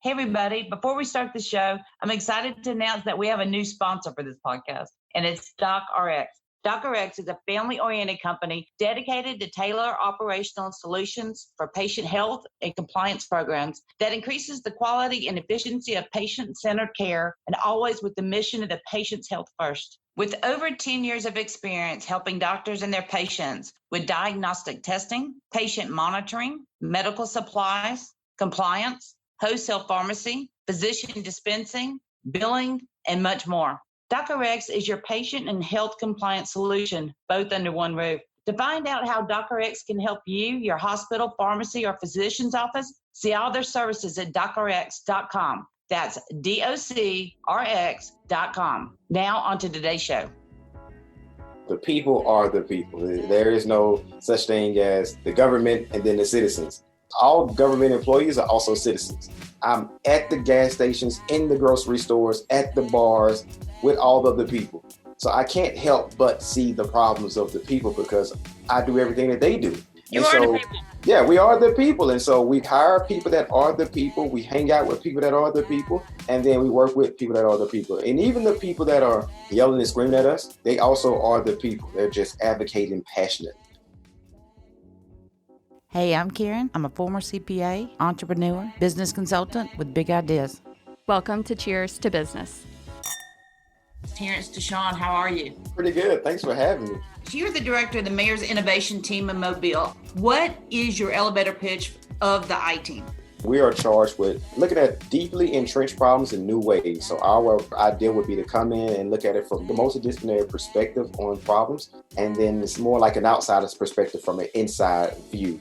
Hey, everybody. Before we start the show, I'm excited to announce that we have a new sponsor for this podcast, and it's DocRx. DocRx is a family-oriented company dedicated to tailor operational solutions for patient health and compliance programs that increases the quality and efficiency of patient-centered care, and always with the mission of the patient's health first. With over 10 years of experience helping doctors and their patients with diagnostic testing, patient monitoring, medical supplies, compliance, wholesale pharmacy, physician dispensing, billing, and much more. DocRx is your patient and health compliance solution, both under one roof. To find out how DocRx can help you, your hospital, pharmacy, or physician's office, see all their services at docrx.com. That's DOCRX.com. Now on to today's show. The people are the people. There is no such thing as the government and then the citizens. All government employees are also citizens. I'm at the gas stations, in the grocery stores, at the bars, with all of the people. So I can't help but see the problems of the people because I do everything that they do. You are the people. Yeah, we are the people. And so we hire people that are the people. We hang out with people that are the people. And then we work with people that are the people. And even the people that are yelling and screaming at us, they also are the people. They're just advocating passionately. Hey, I'm Karen. I'm a former CPA, entrepreneur, business consultant with big ideas. Welcome to Cheers to Business. Terrence DeShaun, how are you? Pretty good. Thanks for having me. You're the director of the Mayor's Innovation Team in Mobile. What is your elevator pitch of the I-Team? We are charged with looking at deeply entrenched problems in new ways. So our idea would be to come in and look at it from the multidisciplinary perspective on problems. And then it's more like an outsider's perspective from an inside view.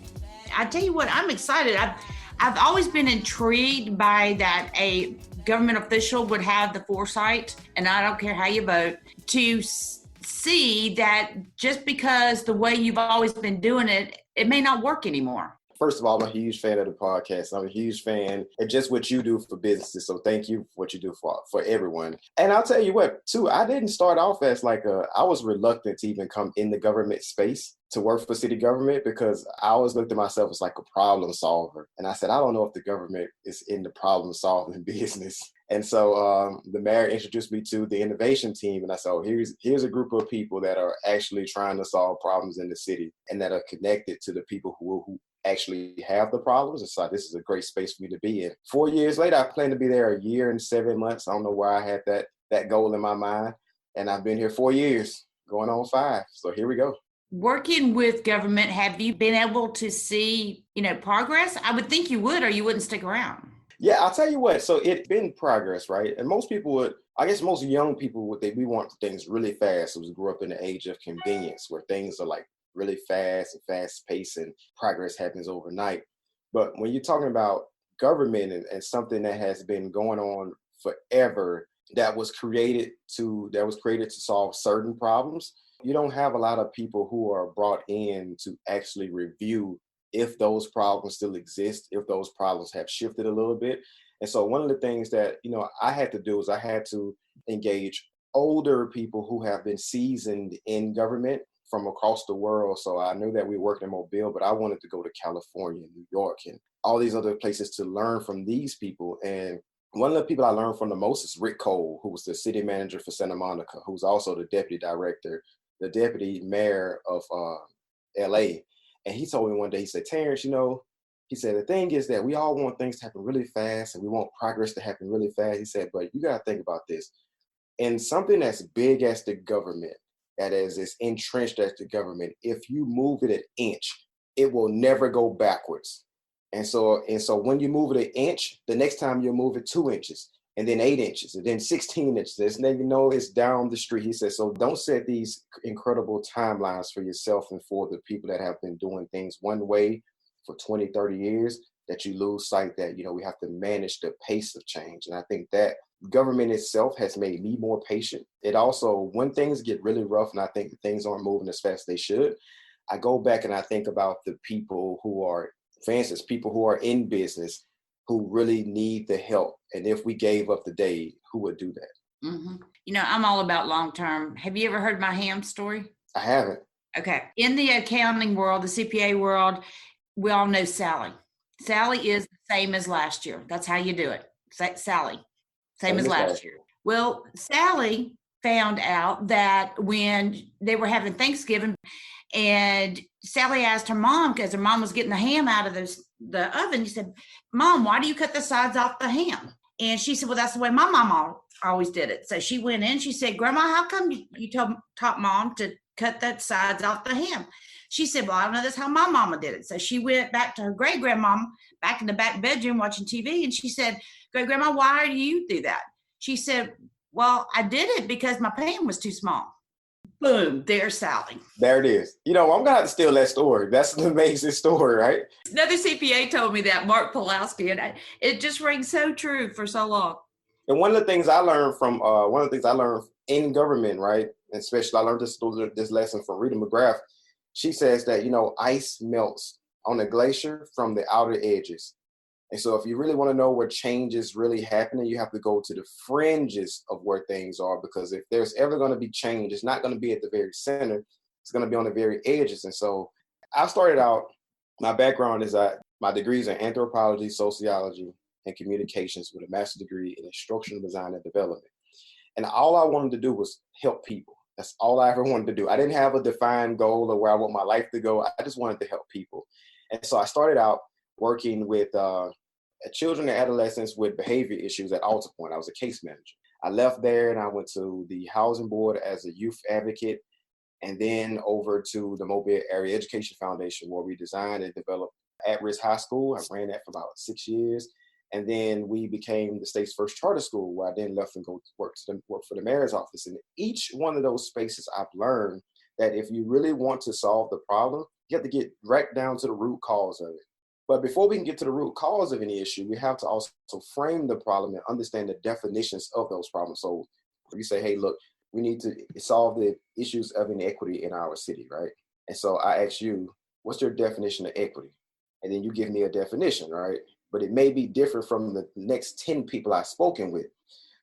I tell you what, I'm excited. I've always been intrigued by that a government official would have the foresight, and I don't care how you vote, to see that just because the way you've always been doing it, it may not work anymore. First of all, I'm a huge fan of the podcast. I'm a huge fan of just what you do for businesses. So thank you for what you do for everyone. And I'll tell you what, too, I didn't start off as I was reluctant to even come in the government space to work for city government because I always looked at myself as like a problem solver. And I said, I don't know if the government is in the problem solving business. And so the mayor introduced me to the innovation team. And I said, oh, here's a group of people that are actually trying to solve problems in the city and that are connected to the people who actually have the problems. And so this is a great space for me to be in. 4 years later, I plan to be there 1 year and 7 months. I don't know why I had that goal in my mind. And I've been here 4 years, going on 5. So here we go. Working with government, have you been able to see, progress? I would think you would, or you wouldn't stick around. Yeah, I'll tell you what. So it's been progress, right? And most young people we want things really fast. So we grew up in the age of convenience where things are like really fast and fast paced and progress happens overnight. But when you're talking about government and something that has been going on forever, that was created to solve certain problems, you don't have a lot of people who are brought in to actually review if those problems still exist, if those problems have shifted a little bit. And so one of the things that, I had to do is I had to engage older people who have been seasoned in government from across the world. So I knew that we worked in Mobile, but I wanted to go to California, New York, and all these other places to learn from these people. And one of the people I learned from the most is Rick Cole, who was the city manager for Santa Monica, who's also the deputy mayor of LA. And he told me one day, he said, Terrence, he said, the thing is that we all want things to happen really fast and we want progress to happen really fast. He said, but you got to think about this. In something as big as the government, that is as entrenched as the government, if you move it an inch, it will never go backwards. And so when you move it an inch, the next time you'll move it 2 inches, and then 8 inches, and then 16 inches. And then it's down the street. He says, so don't set these incredible timelines for yourself and for the people that have been doing things one way for 20, 30 years, that you lose sight that, we have to manage the pace of change. And I think that government itself has made me more patient. It also, when things get really rough and I think things aren't moving as fast as they should, I go back and I think about the people who are, for instance, people who are in business who really need the help. And if we gave up the day, who would do that? Mm-hmm. I'm all about long-term. Have you ever heard my ham story? I haven't. Okay. In the accounting world, the CPA world, we all know Sally. Sally is the same as last year. That's how you do it. Sally, same Same as as last last year. Well, Sally found out that when they were having Thanksgiving, and Sally asked her mom, because her mom was getting the ham out of the oven. She said, "Mom, why do you cut the sides off the ham?" And she said, "Well, that's the way my mom always did it." So she went in, she said, "Grandma, how come you taught Mom to cut the sides off the ham?" She said, "Well, I don't know, that's how my mama did it." So she went back to her great grandmama back in the back bedroom watching TV. And she said, "Great grandma, why do you do that?" She said, "Well, I did it because my pan was too small." Boom, there's Sally. There it is. I'm going to have to steal that story. That's an amazing story, right? Another CPA told me that, Mark Pulowski, and it just rings so true for so long. And one of the things I learned in government, right? And especially I learned this lesson from Rita McGrath. She says that, ice melts on a glacier from the outer edges. And so if you really want to know where change is really happening, you have to go to the fringes of where things are, because if there's ever going to be change, it's not going to be at the very center. It's going to be on the very edges. And so I started out, my background is my degrees in anthropology, sociology, and communications with a master's degree in instructional design and development. And all I wanted to do was help people. That's all I ever wanted to do. I didn't have a defined goal of where I want my life to go. I just wanted to help people. And so I started out working with children and adolescents with behavior issues at Alta Point. I was a case manager. I left there and I went to the housing board as a youth advocate, and then over to the Mobile Area Education Foundation, where we designed and developed at-risk high school. I ran that for about 6 years. And then we became the state's first charter school, where I then left and go work for the mayor's office. And each one of those spaces, I've learned that if you really want to solve the problem, you have to get right down to the root cause of it. But before we can get to the root cause of any issue, we have to also frame the problem and understand the definitions of those problems. So you say, hey, look, we need to solve the issues of inequity in our city, right? And so I ask you, what's your definition of equity? And then you give me a definition, right? But it may be different from the next 10 people I've spoken with.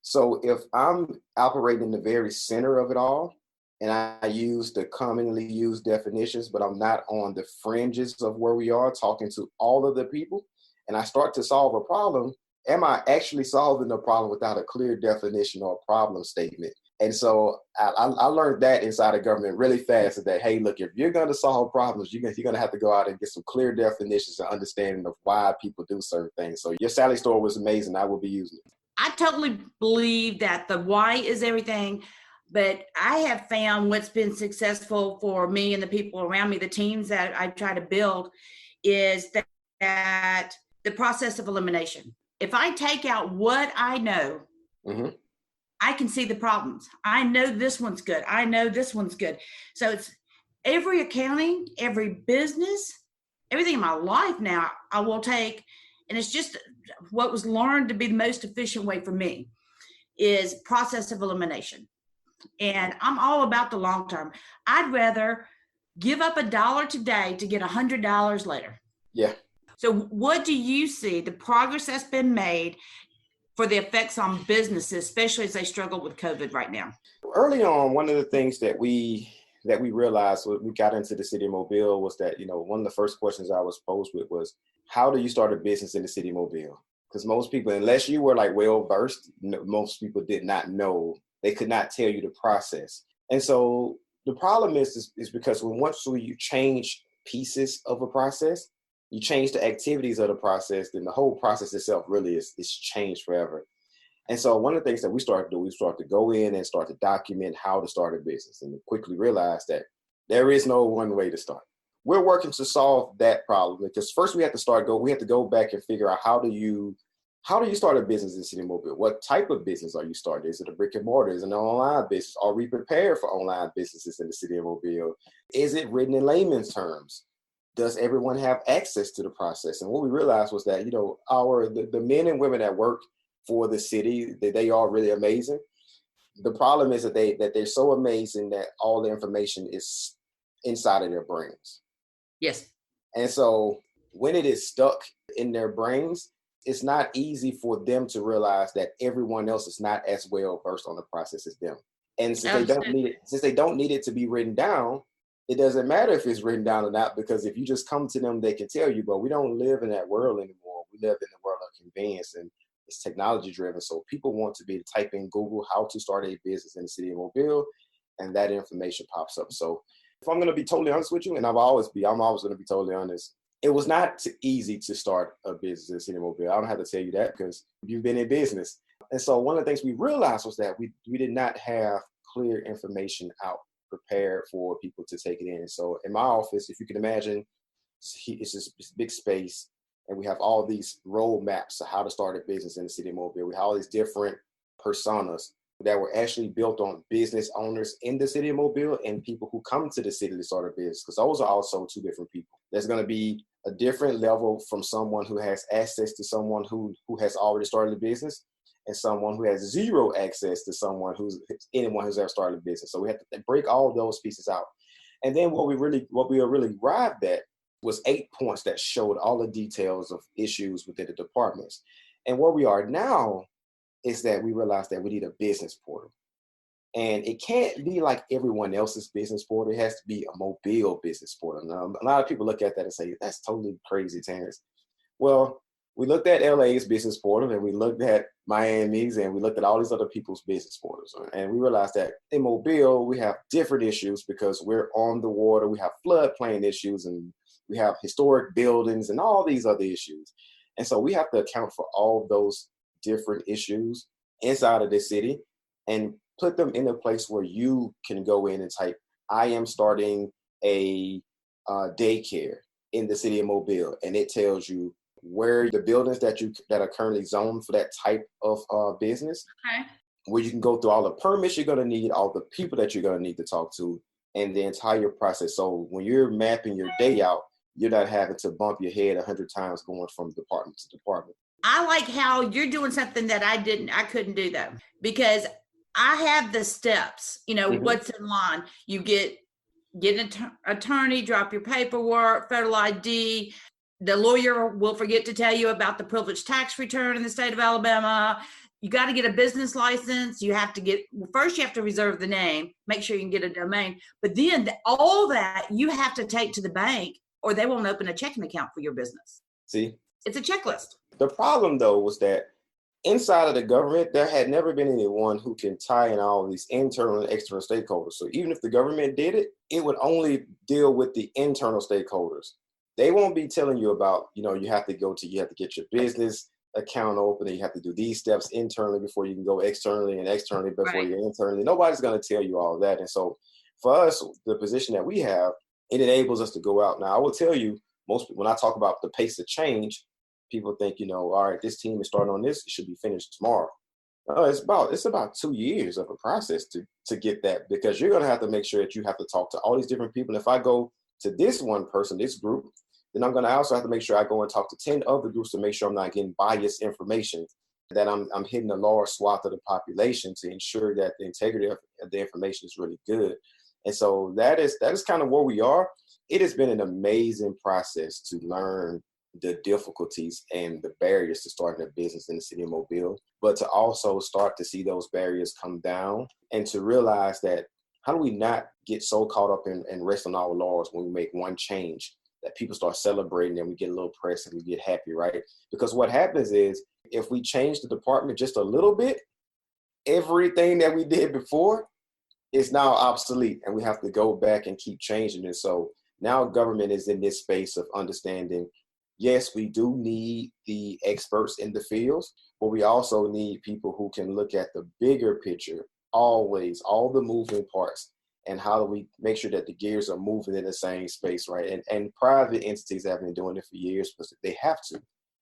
So if I'm operating in the very center of it all, and I use the commonly used definitions, but I'm not on the fringes of where we are talking to all of the people, and I start to solve a problem, am I actually solving the problem without a clear definition or a problem statement? And so I learned that inside of government really fast, that, hey, look, if you're going to solve problems, you're going to have to go out and get some clear definitions and understanding of why people do certain things. So your Sally story was amazing. I will be using it. I totally believe that the why is everything, but I have found what's been successful for me and the people around me, the teams that I try to build, is that the process of elimination. If I take out what I know, mm-hmm. I can see the problems. I know this one's good. I know this one's good. So it's every accounting, every business, everything in my life now, I will take, and it's just what was learned to be the most efficient way for me is process of elimination. And I'm all about the long term. I'd rather give up $1 today to get $100 later. Yeah. So what do you see the progress that's been made for the effects on businesses, especially as they struggle with COVID right now? Early on, one of the things that we realized when we got into the city of Mobile was that, one of the first questions I was posed with was, how do you start a business in the city of Mobile? Because most people, unless you were well versed, most people did not know. They could not tell you the process. And so the problem is because once you change pieces of a process, you change the activities of the process, then the whole process itself really is changed forever. And so one of the things that we started to do, we started to go in and start to document how to start a business, and quickly realize that there is no one way to start. We're working to solve that problem, because first we have to go back and figure out how do you start a business in City of Mobile? What type of business are you starting? Is it a brick and mortar? Is it an online business? Are we prepared for online businesses in the City of Mobile? Is it written in layman's terms? Does everyone have access to the process? And what we realized was that, the men and women that work for the city, they are really amazing. The problem is that they're so amazing that all the information is inside of their brains. Yes. And so when it is stuck in their brains, it's not easy for them to realize that everyone else is not as well versed on the process as them. And since they don't need it to be written down, it doesn't matter if it's written down or not, because if you just come to them, they can tell you. But we don't live in that world anymore. We live in the world of convenience. And It's technology driven. So people want to be able to type in Google how to start a business in the city of Mobile, and that information pops up. So if I'm going to be totally honest with you, and I'm always going to be totally honest, it was not easy to start a business in the city of Mobile. I don't have to tell you that because you've been in business. And so one of the things we realized was that we did not have clear information out prepared for people to take it in. So in my office, if you can imagine, it's this big space, and we have all these roadmaps of how to start a business in the city of Mobile. We have all these different personas that were actually built on business owners in the city of Mobile and people who come to the city to start a business, because those are also two different people. There's going to be a different level from someone who has access to someone who has already started a business, and someone who has zero access to anyone who's ever started a business. So we have to break all of those pieces out. And then what we really arrived at was 8 points that showed all the details of issues within the departments. And where we are now is that we realized that we need a business portal. And it can't be like everyone else's business portal. It has to be a Mobile business portal. Now, a lot of people look at that and say, that's totally crazy, Terrence. Well, we looked at LA's business portal, and we looked at Miami's, and we looked at all these other people's business portals. And we realized that in Mobile, we have different issues because we're on the water. We have floodplain issues, and we have historic buildings and all these other issues. And so we have to account for all of those different issues inside of the city and put them in a place where you can go in and type, I am starting a daycare in the city of Mobile. And it tells you where the buildings that are currently zoned for that type of business, where you can go through all the permits you're going to need, all the people that you're going to need to talk to, and the entire process. So when you're mapping your day out, you're not having to bump your head 100 times going from department to department. I like how you're doing something that I couldn't do that, because I have the steps, what's in line. You get an attorney, drop your paperwork, federal ID. The lawyer will forget to tell you about the privileged tax return in the state of Alabama. You got to get a business license. You have to reserve the name, make sure you can get a domain. But then all that you have to take to the bank, or they won't open a checking account for your business. See? It's a checklist. The problem, though, was that inside of the government, there had never been anyone who can tie in all of these internal and external stakeholders. So even if the government did it, it would only deal with the internal stakeholders. They won't be telling you about, you have to get your business account open, and you have to do these steps internally before you can go externally, and externally before you're internally. Nobody's going to tell you all of that. And so for us, the position that we have, it enables us to go out. Now, I will tell you, when I talk about the pace of change, people think, all right, this team is starting on this, it should be finished tomorrow. No, it's about 2 years of a process to get that, because you're going to have to make sure that you have to talk to all these different people. And if I go to this one person, this group, then I'm going to also have to make sure I go and talk to 10 other groups to make sure I'm not getting biased information, that I'm hitting a large swath of the population to ensure that the integrity of the information is really good. And so that is kind of where we are. It has been an amazing process to learn the difficulties and the barriers to starting a business in the city of Mobile, but to also start to see those barriers come down and to realize that how do we not get so caught up and rest on our laurels when we make one change that people start celebrating and we get a little press and we get happy, right? Because what happens is if we change the department just a little bit, everything that we did before is now obsolete, and we have to go back and keep changing it. So now government is in this space of understanding, yes, we do need the experts in the fields, but we also need people who can look at the bigger picture, always, all the moving parts, and how do we make sure that the gears are moving in the same space, right? And private entities have been doing it for years because they have to.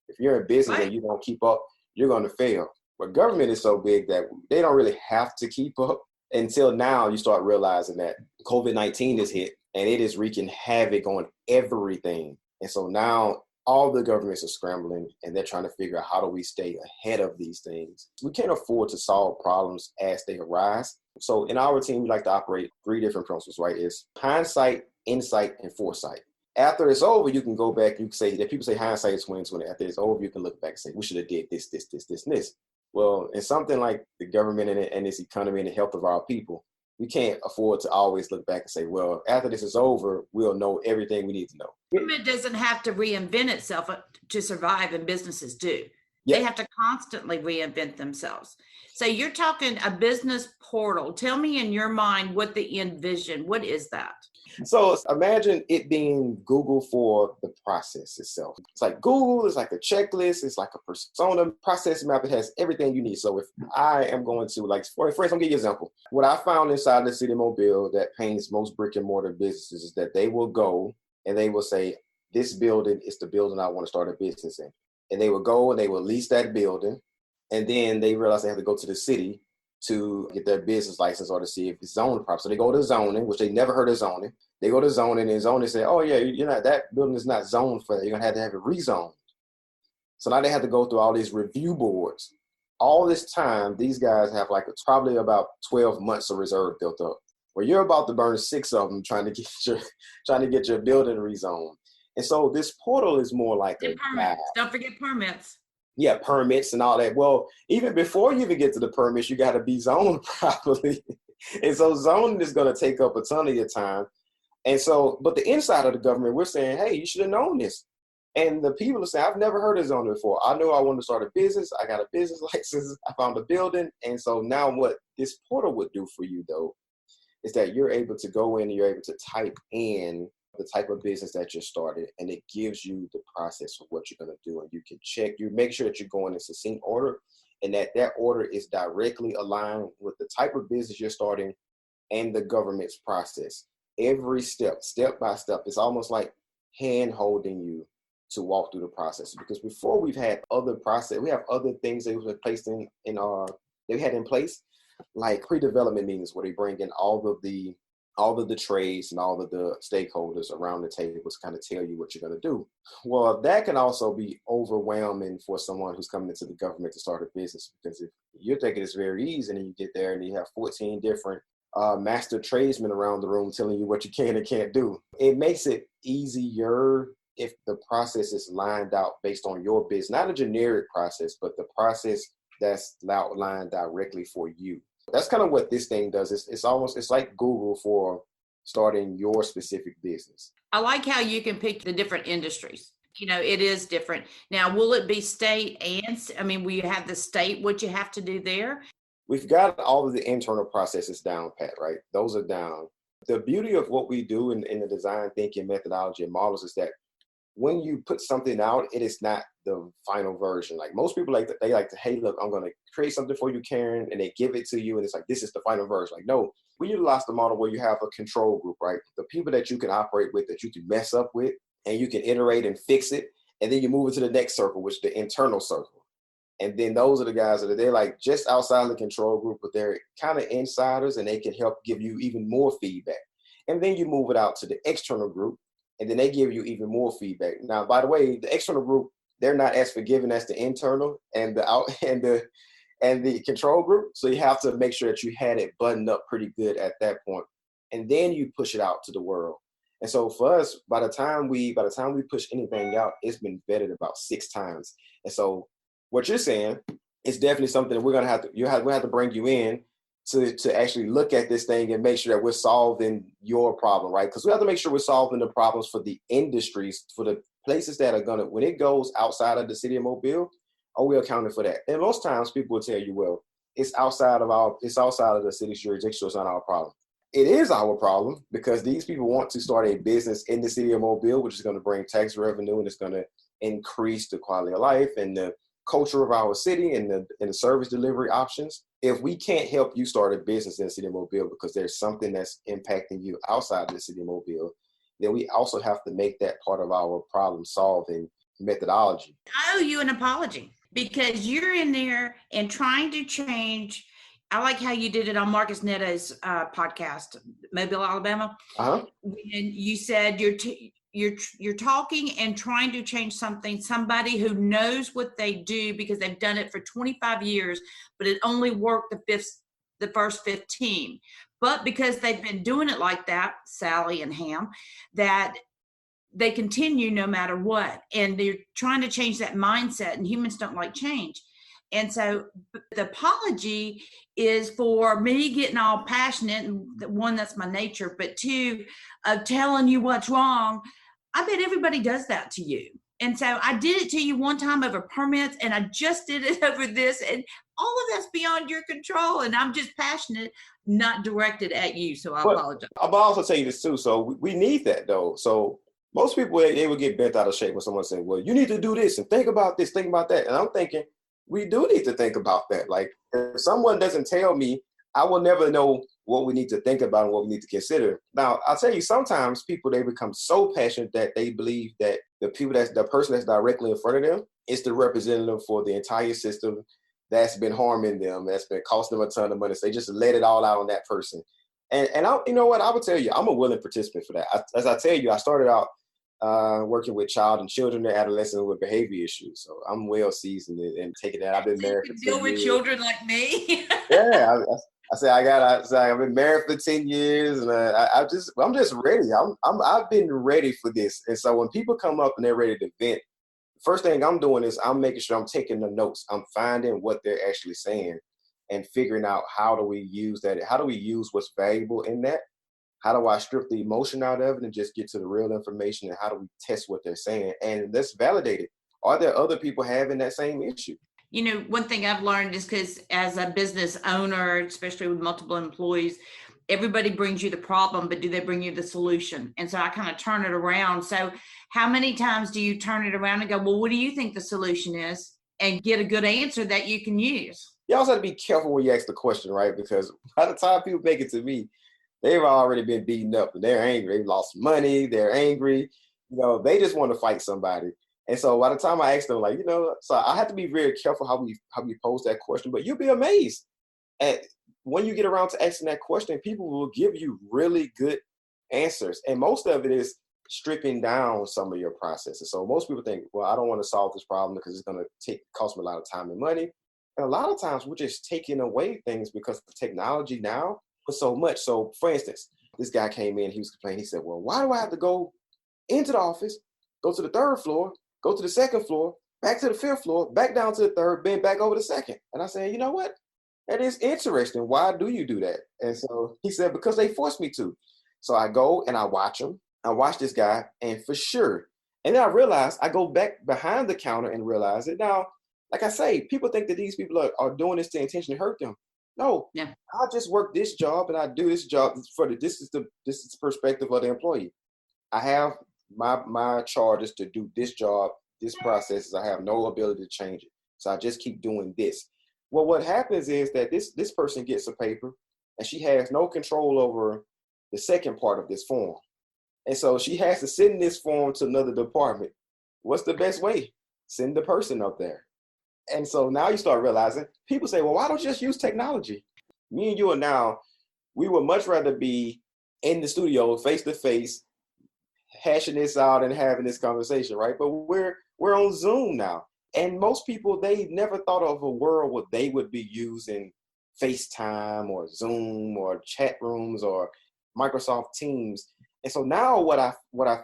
If you're in business and you don't keep up, you're going to fail. But government is so big that they don't really have to keep up until now you start realizing that COVID-19 is hit and it is wreaking havoc on everything. And so now all the governments are scrambling and they're trying to figure out how do we stay ahead of these things. We can't afford to solve problems as they arise. So in our team, we like to operate 3 different principles, right? It's hindsight, insight, and foresight. After it's over, you can go back, you can say that people say hindsight is 20/20. After it's over, you can look back and say, we should have did this, this, this, this, and this. Well, in something like the government and this economy and the health of our people, we can't afford to always look back and say, well, after this is over, we'll know everything we need to know. Government doesn't have to reinvent itself to survive, and businesses do. They have to constantly reinvent themselves. So you're talking a business portal. Tell me in your mind what the end vision, what is that? So imagine it being Google for the process itself. It's like Google is like a checklist. It's like a persona process map. It has everything you need. So if I am going to, like, for instance, I'll give you an example. What I found inside the city of Mobile that pains most brick and mortar businesses is that they will go and they will say, this building is the building I want to start a business in. And they will go and they will lease that building. And then they realize they have to go to the city to get their business license or to see if it's zoned properly. So they go to zoning, which they never heard of zoning. They go to zoning and zoning say, oh yeah, you're not, that building is not zoned for that. You're gonna have it rezoned. So now they have to go through all these review boards. All this time, these guys have like probably about 12 months of reserve built up, where you're about to burn 6 of them trying to get your building rezoned. And so this portal is more like a guide. Don't forget permits. Yeah, permits and all that. Well, even before you even get to the permits, you got to be zoned properly. And so zoning is going to take up a ton of your time. And so, but the inside of the government, we're saying, hey, you should have known this. And the people are saying, I've never heard of zoning before. I knew I wanted to start a business. I got a business license. I found a building. And so now what this portal would do for you, though, is that you're able to go in and you're able to type in the type of business that you're started, and it gives you the process of what you're going to do. And you can check, you make sure that you're going in succinct order and that order is directly aligned with the type of business you're starting and the government's process. Every step by step, it's almost like hand holding you to walk through the process. Because before we've had other process, we have other things that were placed that we had in place, like pre-development meetings where they bring in all of the trades and all of the stakeholders around the table to kind of tell you what you're going to do. Well, that can also be overwhelming for someone who's coming into the government to start a business, because if you're thinking it's very easy and you get there and you have 14 different master tradesmen around the room telling you what you can and can't do, it makes it easier if the process is lined out based on your business, not a generic process, but the process that's outlined directly for you. That's kind of what this thing does. It's like Google for starting your specific business. I like how you can pick the different industries. It is different. Now, will it be state will you have the state, what you have to do there? We've got all of the internal processes down pat, right? Those are down. The beauty of what we do in the design thinking methodology and models is that when you put something out, it is not the final version. Like most people they like to, hey, look, I'm going to create something for you, Karen, and they give it to you, and it's like, this is the final version. Like, no, we utilize the model where you have a control group, right? The people that you can operate with, that you can mess up with, and you can iterate and fix it, and then you move it to the next circle, which is the internal circle. And then those are the guys they're like just outside the control group, but they're kind of insiders, and they can help give you even more feedback. And then you move it out to the external group, and then they give you even more feedback. Now, by the way, the external group, they're not as forgiving as the internal and the control group. So you have to make sure that you had it buttoned up pretty good at that point, and then you push it out to the world. And so for us, by the time we push anything out, it's been vetted about 6 times. And so what you're saying is definitely something that we're gonna have to bring you in to actually look at this thing and make sure that we're solving your problem, right? Because we have to make sure we're solving the problems for the industries, for the places that are gonna, when it goes outside of the city of Mobile, we accounted for that. And most times people will tell you, well, it's outside of the city's jurisdiction, so it's not our problem. It is our problem because these people want to start a business in the city of Mobile, which is going to bring tax revenue, and it's going to increase the quality of life and the culture of our city and the service delivery options. If we can't help you start a business in the city of Mobile because there's something that's impacting you outside of the city of Mobile, then we also have to make that part of our problem solving methodology. I owe you an apology because you're in there and trying to change. I like how you did it on Marcus Netto's podcast, Mobile, Alabama. Uh-huh. And you said you're talking and trying to change somebody who knows what they do because they've done it for 25 years, but it only worked the first 15. But because they've been doing it like that, Sally and Ham, that they continue no matter what. And they're trying to change that mindset, and humans don't like change. And so the apology is for me getting all passionate, and one, that's my nature, but two, of telling you what's wrong. I bet everybody does that to you. And so I did it to you one time over permits, and I just did it over this, and all of that's beyond your control. And I'm just passionate, not directed at you. So I apologize. I'll also tell you this too. So we need that though. So most people, they will get bent out of shape when someone saying, well, you need to do this and think about this, think about that. And I'm thinking, we do need to think about that. Like, if someone doesn't tell me, I will never know what we need to think about and what we need to consider. Now, I'll tell you, sometimes people, they become so passionate that they believe that the person that's directly in front of them is the representative for the entire system that's been harming them, that's been costing them a ton of money. So they just let it all out on that person. And I, you know what, I would tell you, I'm a willing participant for that. As I tell you, I started out working with child and children and adolescents with behavior issues. So I'm well seasoned in taking that. I've been married for 10 years. Deal with children like me. Yeah, I've been married for 10 years, and I'm just ready. I've been ready for this. And so when people come up and they're ready to vent, the first thing I'm doing is I'm making sure I'm taking the notes. I'm finding what they're actually saying and figuring out how do we use that. How do we use what's valuable in that? How do I strip the emotion out of it and just get to the real information? And how do we test what they're saying? And let's validate it. Are there other people having that same issue? You know, one thing I've learned is because as a business owner, especially with multiple employees, everybody brings you the problem, but do they bring you the solution? And so I kind of turn it around. So how many times do you turn it around and go, well, what do you think the solution is? And get a good answer that you can use. You also have to be careful when you ask the question, right? Because by the time people make it to me, they've already been beaten up and they're angry. They've lost money. They're angry. You know, they just want to fight somebody. And so by the time I ask them, like, you know, so I have to be very careful how we pose that question. But you'll be amazed at when you get around to asking that question, people will give you really good answers. And most of it is stripping down some of your processes. So most people think, well, I don't want to solve this problem because it's going to cost me a lot of time and money. And a lot of times we're just taking away things because the technology now is so much. So for instance, this guy came in, he was complaining. He said, well, why do I have to go into the office, go to the third floor, go to the second floor, back to the fifth floor, back down to the third, then back over the second? And I said, you know what? That is interesting. Why do you do that? And so he said, because they forced me to. So I go and I watch him. I watch this guy, and for sure. And then I realized, I go back behind the counter and realize that now, like I say, people think that these people are doing this to intentionally hurt them. No, yeah. I just work this job and I do this job this is the perspective of the employee. I have my charges to do this job, this process. I have no ability to change it. So I just keep doing this. Well, what happens is that this person gets a paper and she has no control over the second part of this form. And so she has to send this form to another department. What's the best way? Send the person up there. And so now you start realizing, people say, well, why don't you just use technology? Me and you are now, we would much rather be in the studio face to face, hashing this out and having this conversation, right? But we're on Zoom now. And most people, they never thought of a world where they would be using FaceTime or Zoom or chat rooms or Microsoft Teams. And so now what I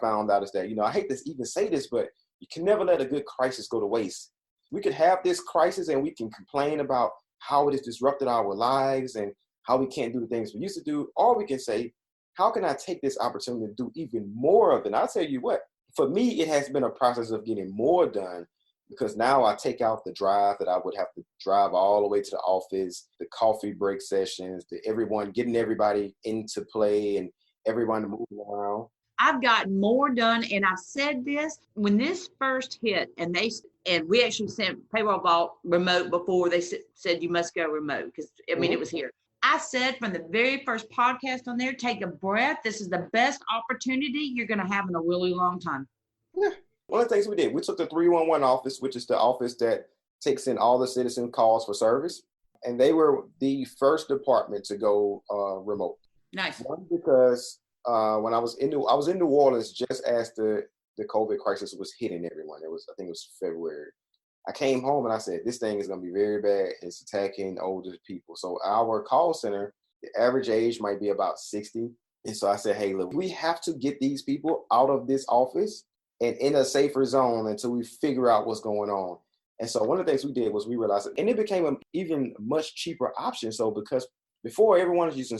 found out is that, you know, I hate to even say this, but you can never let a good crisis go to waste. We could have this crisis and we can complain about how it has disrupted our lives and how we can't do the things we used to do. Or we can say, how can I take this opportunity to do even more of it? And I'll tell you what, for me, it has been a process of getting more done, because now I take out the drive that I would have to drive all the way to the office, the coffee break sessions, getting everybody into play and everyone moving around. I've gotten more done, and I've said this when this first hit, and we actually sent Payroll Vault remote before they said you must go remote, because I mean, it was here. I said from the very first podcast on there, take a breath. This is the best opportunity you're going to have in a really long time. Yeah. One of the things we did, we took the 311 office, which is the office that takes in all the citizen calls for service. And they were the first department to go remote. Nice. One, because when I was in New Orleans just as the COVID crisis was hitting everyone. I think it was February. I came home and I said, this thing is going to be very bad. It's attacking older people. So our call center, the average age might be about 60. And so I said, hey, look, we have to get these people out of this office and in a safer zone until we figure out what's going on. And so one of the things we did was we realized, and it became an even much cheaper option. So because before everyone was using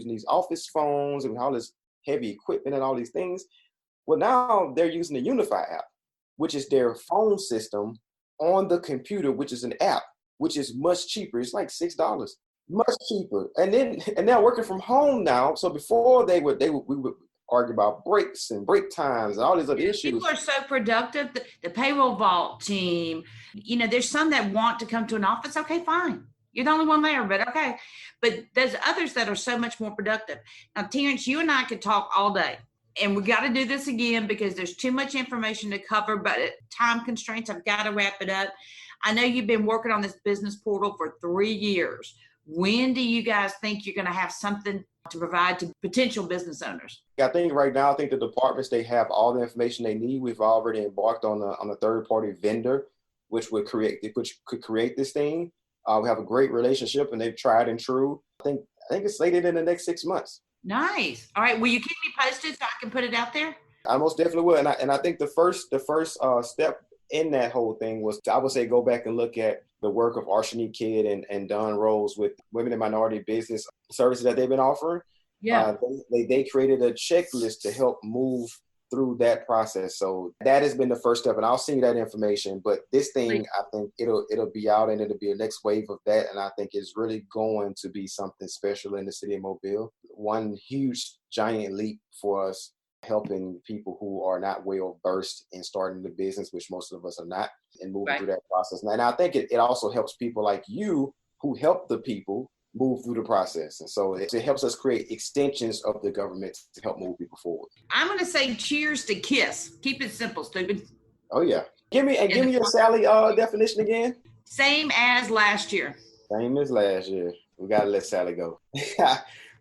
these office phones and all this heavy equipment and all these things, well, now they're using the Unify app. which is their phone system, on the computer, which is an app, which is much cheaper. It's like $6, much cheaper. And they're working from home now. So before we would argue about breaks and break times and all these other issues. People are so productive. The payroll vault team, there's some that want to come to an office. Okay, fine. You're the only one there, but okay. But there's others that are so much more productive. Now, Terrence, you and I could talk all day. And we got to do this again because there's too much information to cover, but at time constraints, I've got to wrap it up. I know you've been working on this business portal for 3 years. When do you guys think you're going to have something to provide to potential business owners? I think right now, the departments, they have all the information they need. We've already embarked on a third-party vendor, which could create this thing. We have a great relationship, and they've tried and true. I think it's slated in the next 6 months. Nice. All right. Will you keep me posted so I can put it out there? I most definitely will. And I think the first step in that whole thing was I would say go back and look at the work of Arshani Kidd and Don Rose with women and minority business services that they've been offering. Yeah. They created a checklist to help move through that process. So that has been the first step, and I'll send you that information. But this thing, I think it'll be out, and it'll be a next wave of that. And I think it's really going to be something special in the city of Mobile. One huge giant leap for us, helping people who are not well versed in starting the business, which most of us are not, and moving through that process. And I think it also helps people like you who help the people move through the process. And so it helps us create extensions of the government to help move people forward. I'm going to say cheers to KISS. Keep it simple, stupid. Oh, yeah. Give me your Sally definition again. Same as last year. Same as last year. We got to let Sally go.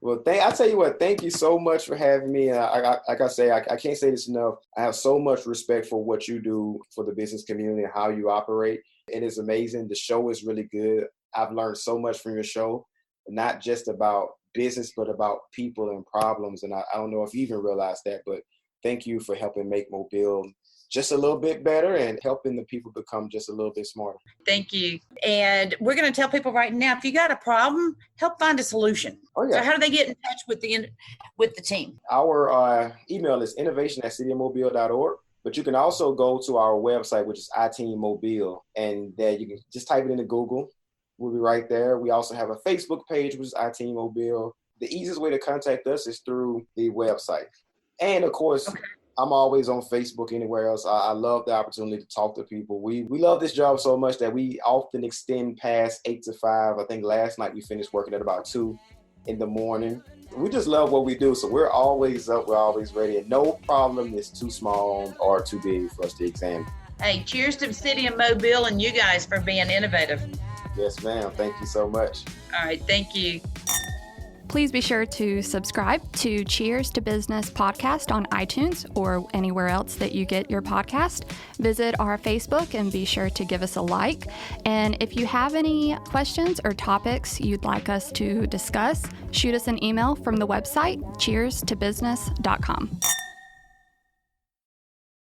Well, I tell you what, thank you so much for having me. Like I say, I can't say this enough. I have so much respect for what you do for the business community and how you operate. It is amazing. The show is really good. I've learned so much from your show, not just about business, but about people and problems. And I don't know if you even realize that, but thank you for helping make Mobile just a little bit better and helping the people become just a little bit smarter. Thank you. And we're going to tell people right now, if you got a problem, help find a solution. Oh, yeah. So how do they get in touch with the team? Our email is innovation@cityofmobile.org. But you can also go to our website, which is iTeamMobile, and there you can just type it into Google. We'll be right there. We also have a Facebook page, which is iTeamMobile. The easiest way to contact us is through the website. And of course, I'm always on Facebook, anywhere else. I love the opportunity to talk to people. We love this job so much that we often extend past 8 to 5. I think last night we finished working at about 2 in the morning. We just love what we do. So we're always up. We're always ready. And no problem is too small or too big for us to examine. Hey, cheers to the city of Mobile and you guys for being innovative. Yes, ma'am. Thank you so much. All right. Thank you. Please be sure to subscribe to Cheers to Business podcast on iTunes or anywhere else that you get your podcast. Visit our Facebook and be sure to give us a like. And if you have any questions or topics you'd like us to discuss, shoot us an email from the website cheerstobusiness.com.